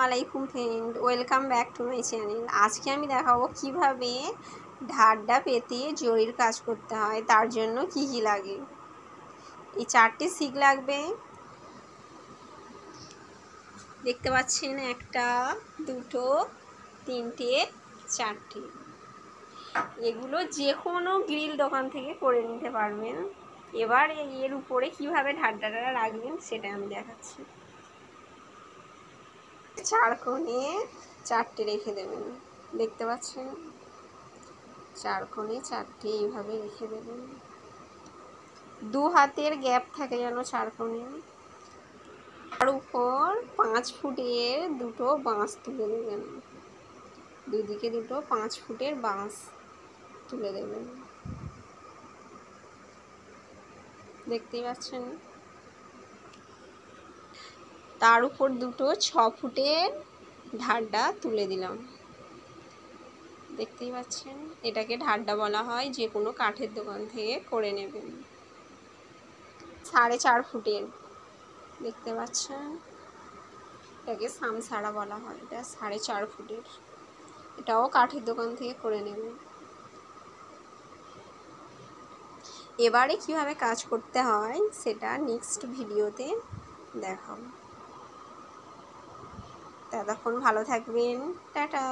আলাইকুম friend, welcome back to my channel. আজকে আমি দেখাবো কিভাবে ঢাড্ডা পেতে জরির কাজ করতে হয়। তার জন্য কি কি লাগে। এই 4টে শিক লাগবে, দেখতে পাচ্ছেন, 1টা 2টো 3টে 4টে। এগুলো যে কোনো গ্রিল দোকান থেকে করে নিতে পারবেন। এবার এর উপরে কিভাবে ঢাড্ডাটা রাখবেন সেটা আমি দেখাচ্ছি। 4 কোণে 4টে রেখে দেবেন, দেখতে পাচ্ছেন, 4 কোণে 4টে এইভাবে রেখে দেবেন। 2 হাতের গ্যাপ থাকে যেন 4 কোণে। তার উপর 5 ফুটের 2টো বাঁশ তুলে দেবেন, দুদিকে 2টো 5 ফুটের বাঁশ তুলে দেবেন, দেখতেই পাচ্ছেন। তার উপর 2টো 6 ফুটের ঢাড্ডা তুলে দিলাম, দেখতেই পাচ্ছেন। এটাকে ঢাড্ডা বলা হয়, যে কোনো কাঠের দোকান থেকে করে নেবেন। 4.5 ফুটের, দেখতে পাচ্ছেন, এটাকে সামসাড়া বলা হয়। এটা 4.5 ফুটের, এটাও কাঠের দোকান থেকে করে নেবেন। এবারে কিভাবে কাজ করতে হয় সেটা নেক্সট ভিডিওতে দেখাবো। ততক্ষণ ভালো থাকবেন, টাটা।